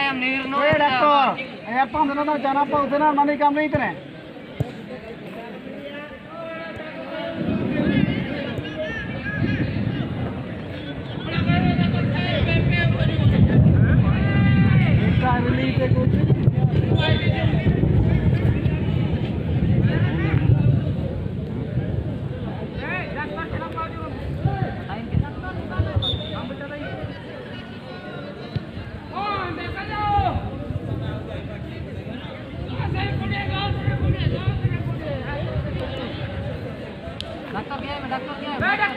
doktor, apa mana jangan apa usaha mana kamu itu nih?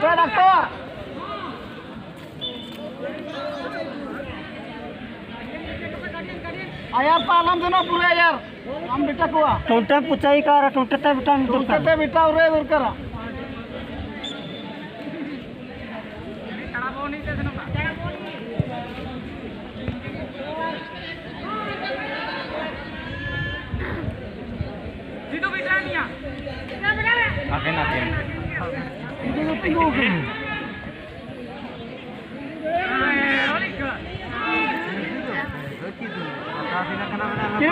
Doktor. Ayar palam dono pura ayar. Am beta kuah. टोटे पुचाई का टोटे ते बेटा Tukte beta ure urkara.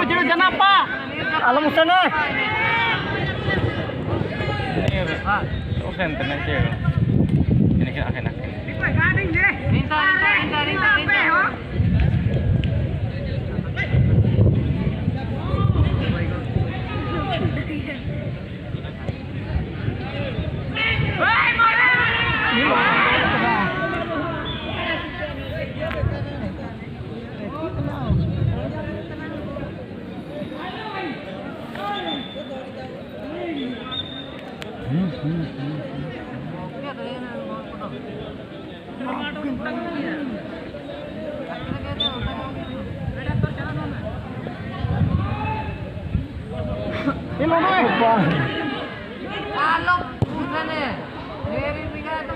Ciro kenapa? Alam sana. Ini kan akhirnya. Rinta.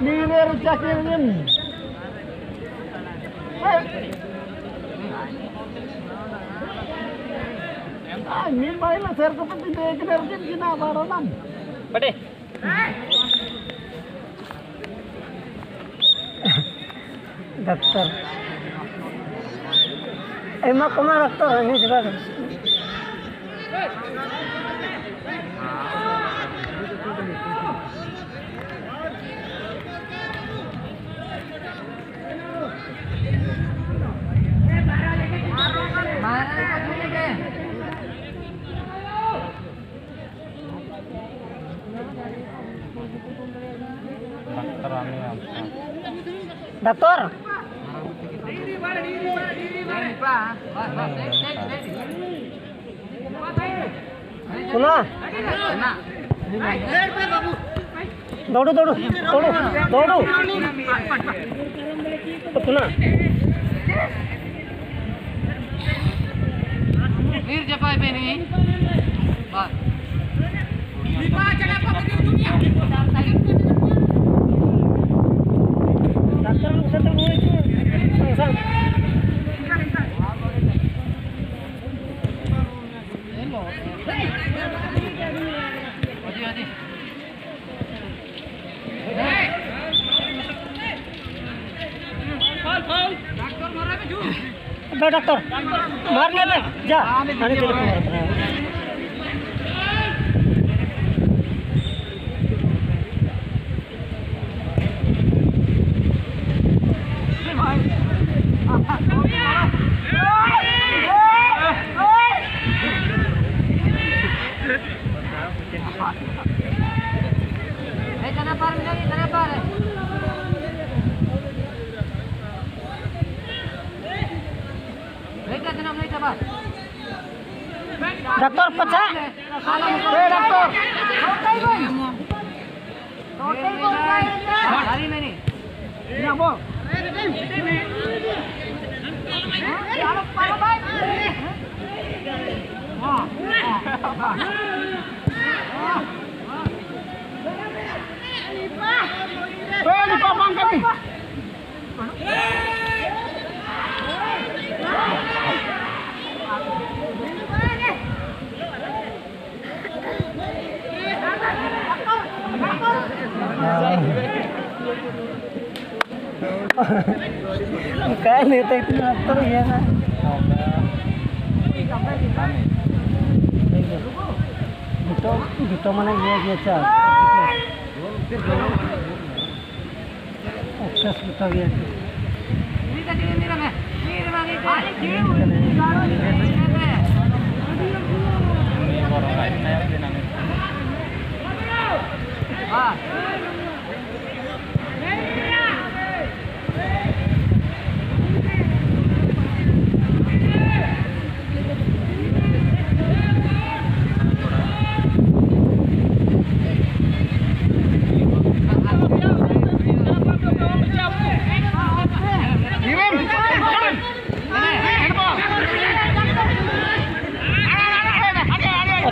Nile rucakirin. Ini baiklah ser kepentingan kinerja kita baronan. Pade. Dokter. Emang kemana dokter ini juga? Dokter. Kuna. Dodo. Kuna. Mir japai pe nahi. Bas. Dokter bisa tunggu itu. Sang. Hadi. Faul. Doktor mara me ju. Dokter. Marne पे जा. आने तेरे को मारता है. Dokter pecah. Doktor. Hari ini. Ini apa? Di papang kami. Kan itu dokter ya kan. Gitu mana dia cak. Akses gitu dia. Ini tadi ini kan ya. Ini lagi. Orang lain saya bilang. Ah.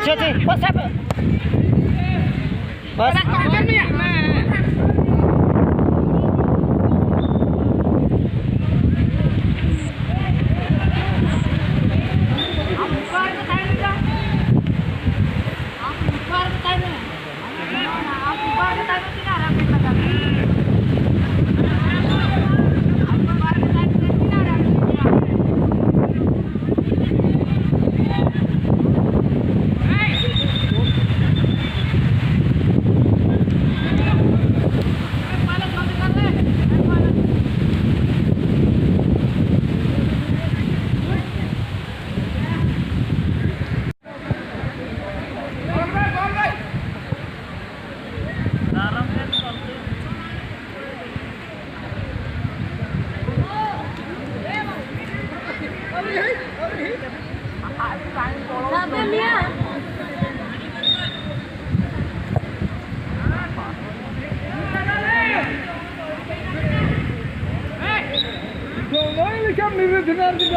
अच्छा जी बस अब बस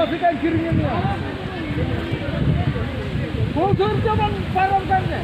Kasihkan kirinya. Bosor zaman parang kan ya.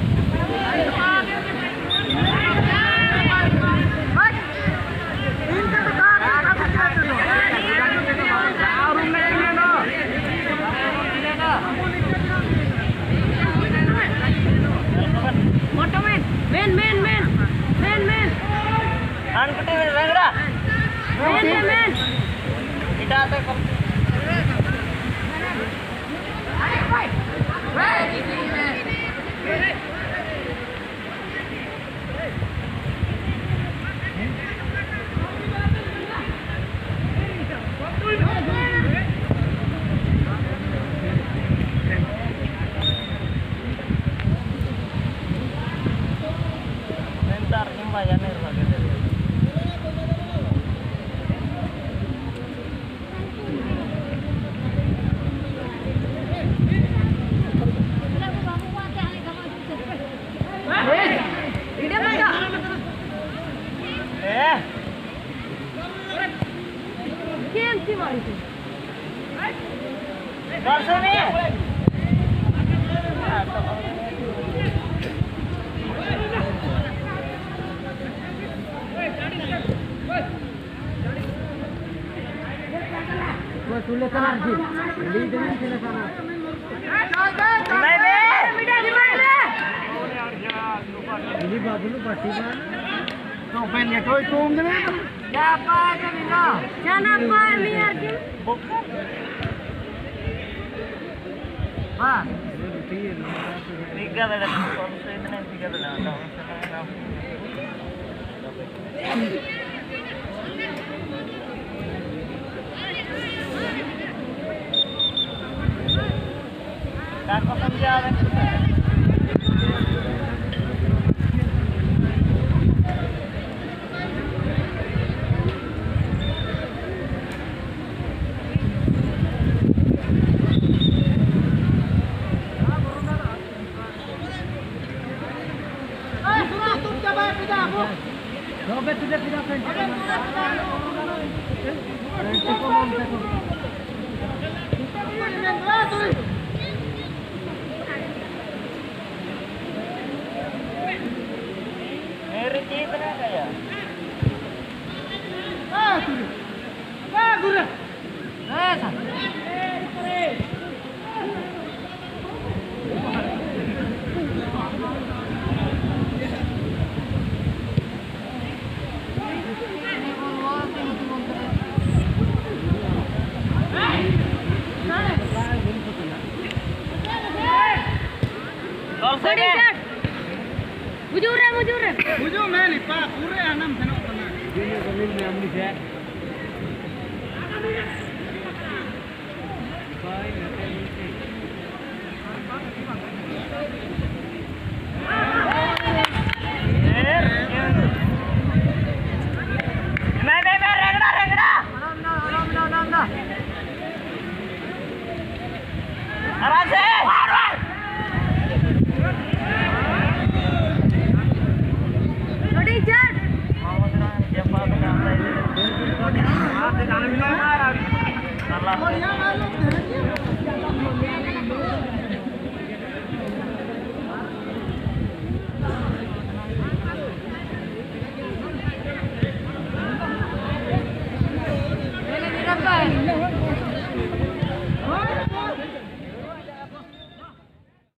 Ini